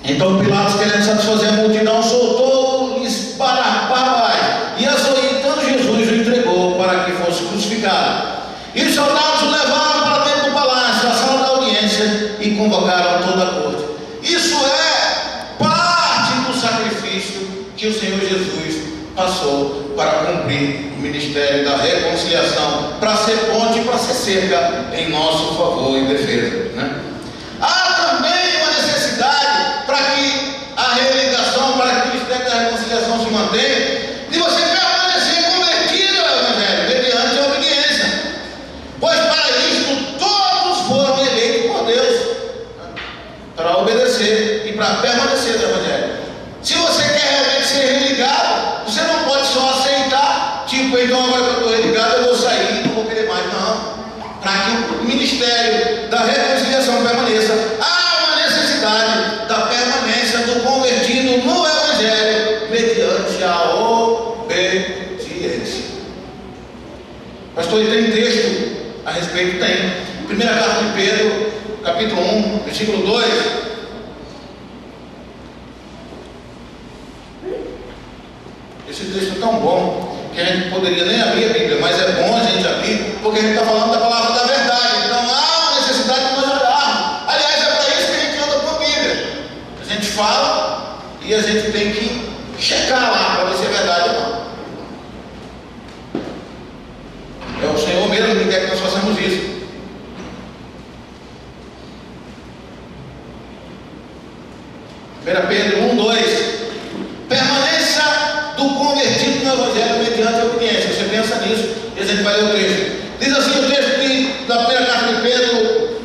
então Pilatos, querendo satisfazer a multidão, soltou-lhes Barrabás, e açoitando Jesus, o entregou para que fosse crucificado. E os soldados o levaram para dentro do palácio, a sala da audiência, e convocaram toda a corte. Isso é parte do sacrifício que o Senhor Jesus passou para cumprir o ministério da reconciliação, para ser ponte, para ser cerca em nosso favor e defesa, né? Há também uma necessidade para que a religação, para que o ministério da reconciliação se mantenha, de você permanecer convertido ao Evangelho, mediante a obediência. Pois para isto todos foram eleitos por Deus, né? Para obedecer e para permanecer no Evangelho. Se você quer realmente ser religado, você não pode só aceitar, tipo, então agora que eu estou religado, eu vou sair e não vou querer mais. Não. Para que o ministério da reconciliação permaneça, há uma necessidade da permanência do convertido no Evangelho mediante a obediência. Pastor, ele tem texto a respeito? Tem. Primeira carta de Pedro, capítulo 1, versículo 2. Esse texto é tão bom que a gente poderia nem abrir a Bíblia, mas é bom a gente abrir, porque a gente está falando da palavra da verdade. Então há uma necessidade de nós olharmos. Aliás, é para isso que a gente anda com a Bíblia. A gente fala e a gente tem que checar lá para ver se é verdade ou não. É o Senhor mesmo que quer que nós façamos isso. Pedro 1, 2. Permaneça do convertido no Evangelho mediante a obediência. Você pensa nisso e a gente vai ler o texto. Diz assim o texto da primeira carta de Pedro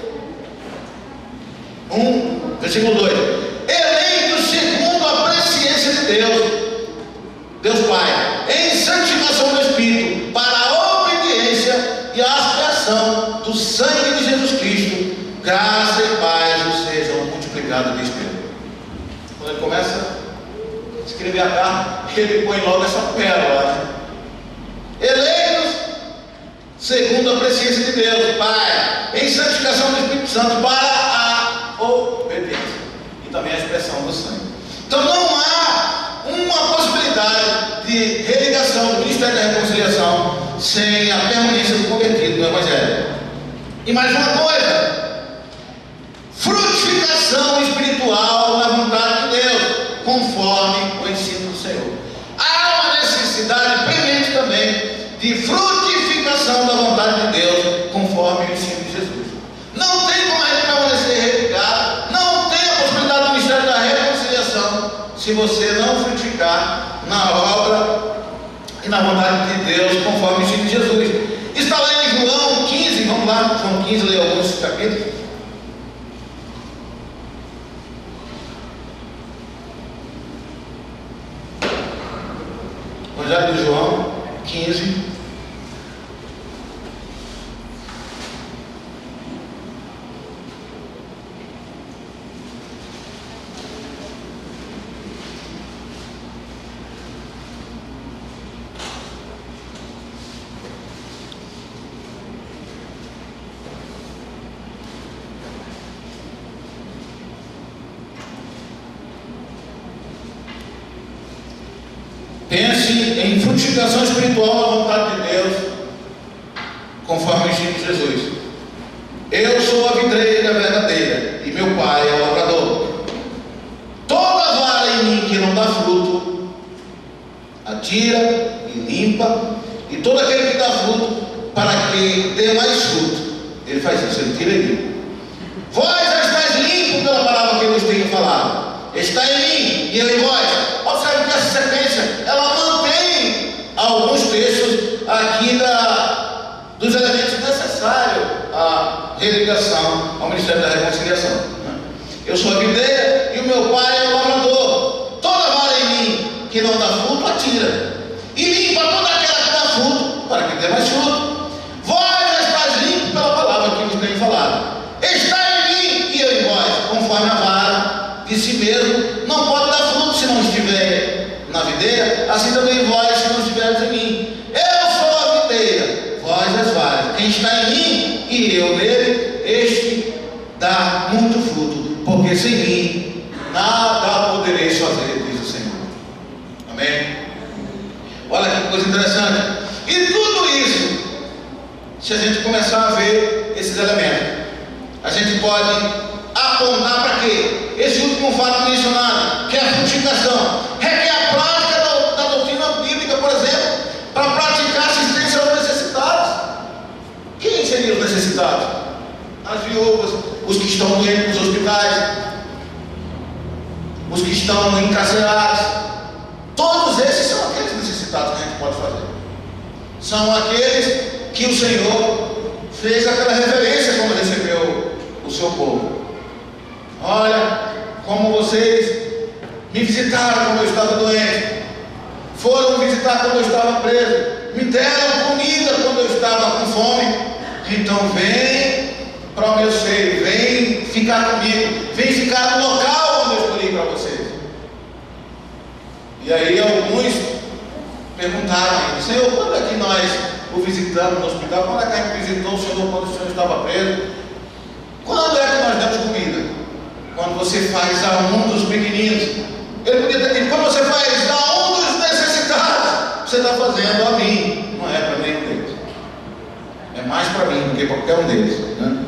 1, versículo 2. Eleitos segundo a presciência de Deus Pai, em santificação do Espírito, para a obediência e a expiação do sangue de Jesus Cristo, graça e paz sejam multiplicados de Espírito. Quando ele começa a escrever a carta, ele põe logo essa pérola, né? Eleitos segundo a presciência de Deus Pai, em santificação do Espírito Santo, para a obediência e também a expressão do sangue. Então não há uma possibilidade de religação do ministério da reconciliação sem a permanência do convertido no Evangelho. E mais uma coisa: frutificação espiritual na vontade de Deus, conforme o ensino do Senhor. Há uma necessidade premente também de frutificação da vontade de Deus, conforme o ensino de Jesus. Não tem como a gente permanecer religado, não tem a possibilidade do ministério da reconciliação se você não frutificar na obra e na vontade de Deus, conforme o ensino de Jesus. Está lá em João 15, vamos lá, João 15, leia alguns capítulos. Evangelho de João 15. pense em frutificação espiritual na vontade de Deus, conforme o ensino de Jesus. Eu sou a videira verdadeira e meu Pai é o lavrador. Toda vara em mim que não dá fruto, atira e limpa, e todo aquele que dá fruto, para que dê mais fruto, ele faz isso, ele tira e limpa. Vós já estáis limpos pela palavra que eu vos tenho falado. Está em mim e eu em vós. Observe que essa sequência, ela mantém alguns textos aqui dos elementos necessários à religação ao Ministério da Reconciliação, né? Eu sou a videira e o meu Pai é o lavrador. Toda vara em mim que não dá fruto, atira, e limpa toda aquela que dá fruto, para que dê mais fruto. Vós já estáis limpos pela palavra que vos tenho falado. Está em mim e eu em vós, conforme a vara de si mesmo não pode dar fruto se não estiver na videira, assim também vós, se não estiveres em mim. Eu sou a videira, vós as varas. Quem está em mim e eu nele, este dá muito fruto, porque sem mim nada podereis fazer, diz o Senhor. Amém? Olha que coisa interessante. E tudo isso, se a gente começar a ver esses elementos, a gente pode apontar para quê? Esse último fato mencionado, que é a frutificação, requer a prática da doutrina bíblica, por exemplo, para praticar assistência aos necessitados. Quem seriam os necessitados? As viúvas, os que estão doentes nos hospitais, os que estão encarcerados. Todos esses são aqueles necessitados que a gente pode fazer. São aqueles que o Senhor fez aquela reverência quando recebeu o seu povo. Olha, como vocês me visitaram quando eu estava doente, foram me visitar quando eu estava preso, me deram comida quando eu estava com fome. Então vem para o meu seio, vem ficar comigo, vem ficar no local onde eu escolhi para vocês. E aí alguns perguntaram: Senhor, quando é que nós o visitamos no hospital? Quando é que a gente visitou o Senhor quando o Senhor estava preso? Quando é que nós damos comida? Quando você faz a um dos pequeninos. Ele podia ter dito: quando você faz a um dos necessitados, você está fazendo a mim. Não é para nenhum deles. É mais para mim do que para qualquer um deles, né?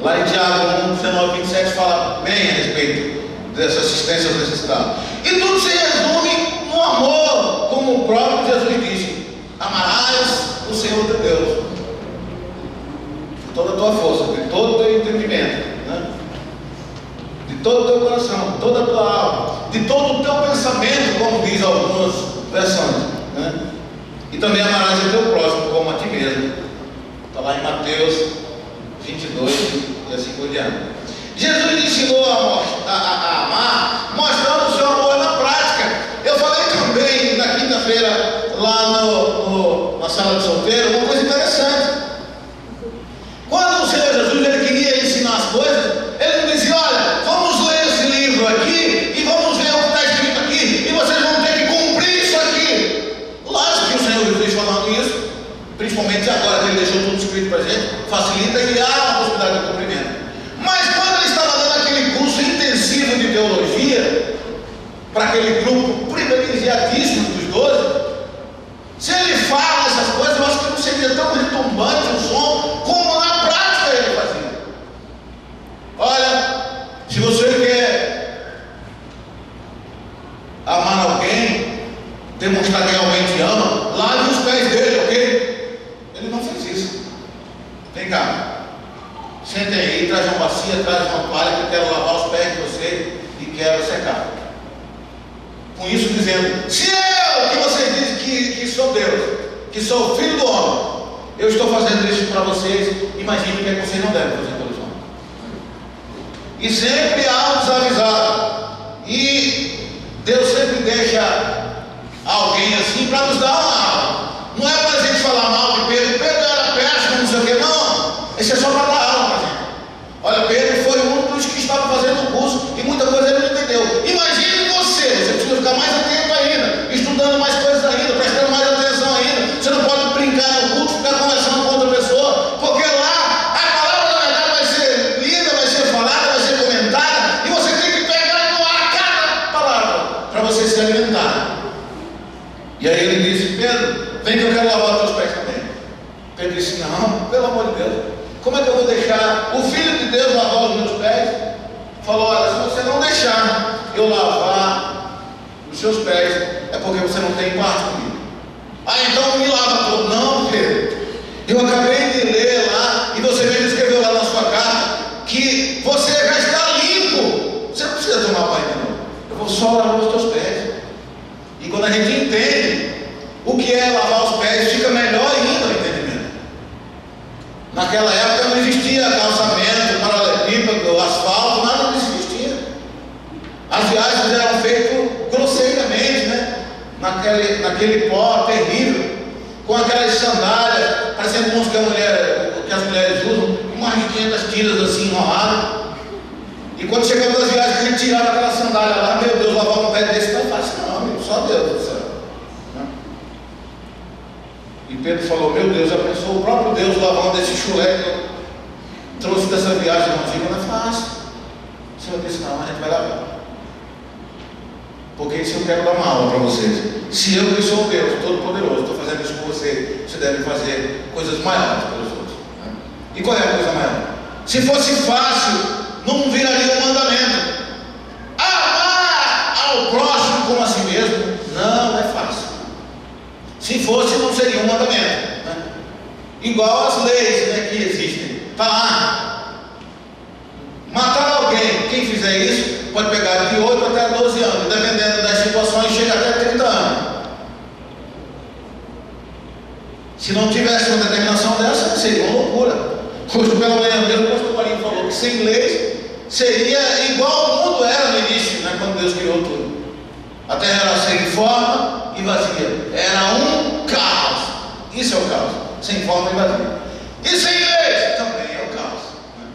Lá em Tiago 1, 19, 27 fala bem a respeito dessa assistência aos necessitados. E tudo se resume no amor, como o próprio Jesus disse: amarás o Senhor teu Deus de toda a tua força, de todo o teu entendimento, né? De todo o teu coração, de toda a tua alma, de todo o teu pensamento, como diz algumas versões, né? E também amarás o teu próximo como a ti mesmo. Está lá em Mateus 22 e assim por diante. Jesus ensinou a amar, mostrando o seu amor na prática. Eu falei também na quinta-feira, lá na sala de solteiro, uma coisa interessante. Quando o Senhor Jesus ele queria ensinar as coisas, ele não dizia: olha, vamos ler esse livro aqui e vamos ver o que está escrito aqui, e vocês vão ter que cumprir isso aqui. Lógico que o Senhor Jesus falando isso, principalmente agora que ele deixou tudo escrito para a gente, facilita e há uma possibilidade de cumprimento. Mas quando ele estava dando aquele curso intensivo de teologia para aquele grupo privilegiadíssimo dos 12, se ele fala essas coisas, eu acho que não seria tão retumbante o som como na prática ele fazia. Olha, se você quer amar alguém, demonstrar que realmente ama, lave os pés dele, ok? Ele não fez isso. Vem cá, sentem aí, traz uma bacia, traz uma toalha, que eu quero lavar os pés de você e quero secar. Com isso dizendo: se eu, que vocês dizem que sou Deus, que sou o Filho do Homem, eu estou fazendo isso para vocês, imagine o que é que vocês não devem fazer pelos homens. E sempre há um desavisado, e Deus sempre deixa alguém assim para nos dar uma aula. Não é para a gente falar mal de Pedro. Pedro era péssimo, não sei o que, não. Esse é só para dar aula para a gente. Olha, Pedro foi um dos que estava fazendo o curso e muita coisa ele não entendeu. Imagine você precisa ficar mais atento ainda, estudando mais coisas ainda, prestando mais atenção ainda. Você não pode brincar no culto, ficar conversando com outra pessoa, porque lá a palavra da verdade vai ser lida, vai ser falada, vai ser comentada, e você tem que pegar no ar cada palavra para você se alimentar. E aí ele disse: Pedro, vem que eu quero lavar os teus pés também. Pedro disse: não, pelo amor de Deus, como é que eu vou deixar o Filho de Deus lavar os meus pés? Falou: olha, se você não deixar eu lavar os seus pés, é porque você não tem parte comigo. Ah, então me lava todo. Não, Pedro, eu acabei de ler lá, e você mesmo escreveu lá na sua carta, que você já está limpo, você não precisa tomar banho de novo, eu vou só lavar os teus pés. E quando a gente entende o que é lavar os pés, fica melhor ainda o entendimento. Naquela época não existia calçamento, paralelepípedo, asfalto, nada disso existia. As viagens eram feitas grosseiramente, né? Naquele pó terrível, com aquelas sandálias, parecendo uns que as mulheres usam, com mais de 500 tiras assim enroladas. E quando chegamos nas viagens, a gente tirava aquela sandália lá, meu Deus, lavar um pé desse não é fácil não, amigo, só Deus do céu. E Pedro falou: meu Deus, já pensou o próprio Deus lavando esse chulé que eu trouxe dessa viagem longínqua? Não é fácil. O Senhor disse: não, a gente vai lavar. Porque isso eu quero dar uma aula para vocês. Se eu que sou Deus Todo-Poderoso estou fazendo isso com você, você deve fazer coisas maiores pelos outros. E qual é a coisa maior? Se fosse fácil, não viraria um mandamento. Amar ao próximo como a si mesmo não é fácil. Se fosse, não seria um mandamento, né? Igual as leis, né, que existem. Está lá: matar alguém, quem fizer isso pode pegar de 8 até 12 anos, dependendo das situações, chega até 30 anos. Se não tivesse uma determinação dessa, seria uma loucura. Hoje pela manhã mesmo, o pastor Marinho falou que sem leis seria igual o mundo era no início, né, quando Deus criou tudo. A terra era sem forma e vazia, era um caos. Isso é o caos, sem forma e vazia. E sem leis também é o caos, né?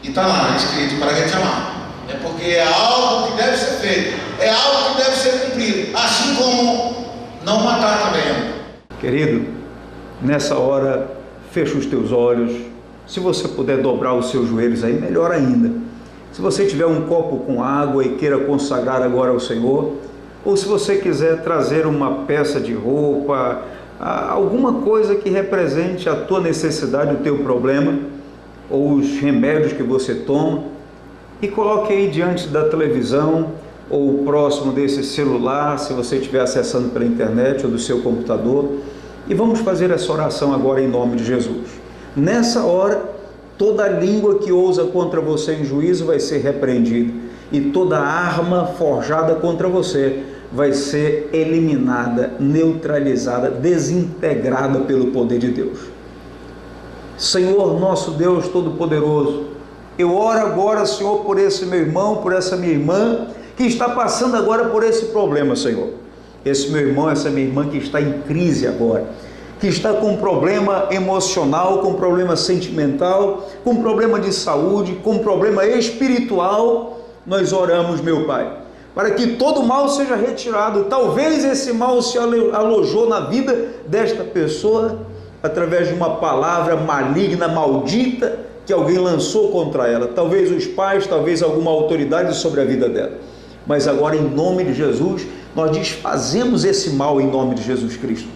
E está lá escrito para a gente amar. É porque é algo que deve ser feito, é algo que deve ser cumprido, assim como não matar também. Querido, nessa hora, fecha os teus olhos. Se você puder dobrar os seus joelhos aí, melhor ainda. Se você tiver um copo com água e queira consagrar agora ao Senhor, ou se você quiser trazer uma peça de roupa, alguma coisa que represente a tua necessidade, o teu problema, ou os remédios que você toma, e coloque aí diante da televisão, ou próximo desse celular, se você estiver acessando pela internet ou do seu computador, e vamos fazer essa oração agora em nome de Jesus. Nessa hora, toda língua que ousa contra você em juízo vai ser repreendida, e toda arma forjada contra você vai ser eliminada, neutralizada, desintegrada pelo poder de Deus. Senhor, nosso Deus Todo-Poderoso, eu oro agora, Senhor, por esse meu irmão, por essa minha irmã, que está passando agora por esse problema, Senhor. Esse meu irmão, essa minha irmã que está em crise agora, que está com um problema emocional, com um problema sentimental, com um problema de saúde, com um problema espiritual, nós oramos, meu Pai, para que todo mal seja retirado. Talvez esse mal se alojou na vida desta pessoa através de uma palavra maligna, maldita, que alguém lançou contra ela. Talvez os pais, talvez alguma autoridade sobre a vida dela. Mas agora, em nome de Jesus, nós desfazemos esse mal em nome de Jesus Cristo.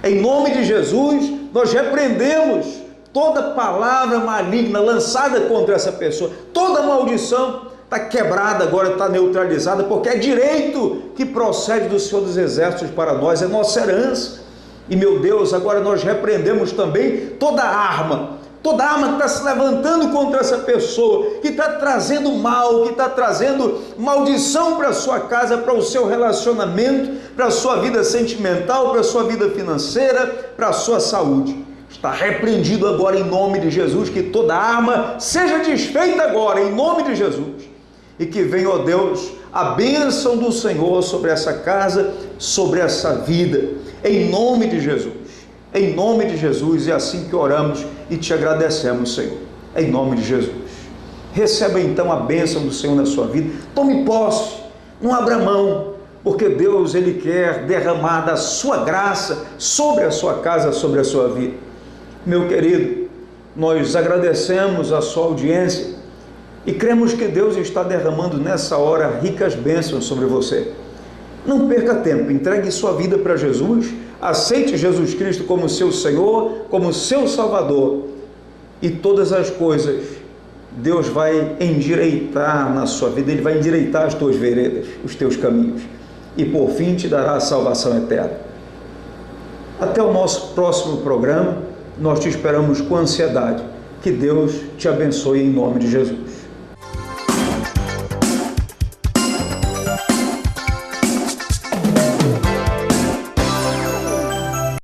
Em nome de Jesus, nós repreendemos toda palavra maligna lançada contra essa pessoa. Toda maldição está quebrada agora, está neutralizada, porque é direito que procede do Senhor dos Exércitos para nós, é nossa herança. E, meu Deus, agora nós repreendemos também toda arma que está se levantando contra essa pessoa, que está trazendo mal, que está trazendo maldição para a sua casa, para o seu relacionamento, para a sua vida sentimental, para a sua vida financeira, para a sua saúde. Está repreendido agora em nome de Jesus, que toda arma seja desfeita agora em nome de Jesus. E que venha, ó Deus, a bênção do Senhor sobre essa casa, sobre essa vida, em nome de Jesus. Em nome de Jesus, é assim que oramos e te agradecemos, Senhor, em nome de Jesus. Receba então a bênção do Senhor na sua vida, tome posse, não abra mão, porque Deus, Ele quer derramar da sua graça sobre a sua casa, sobre a sua vida. Meu querido, nós agradecemos a sua audiência e cremos que Deus está derramando nessa hora ricas bênçãos sobre você. Não perca tempo, entregue sua vida para Jesus, aceite Jesus Cristo como seu Senhor, como seu Salvador, e todas as coisas Deus vai endireitar na sua vida, Ele vai endireitar as tuas veredas, os teus caminhos, e por fim te dará a salvação eterna. Até o nosso próximo programa, nós te esperamos com ansiedade. Que Deus te abençoe em nome de Jesus.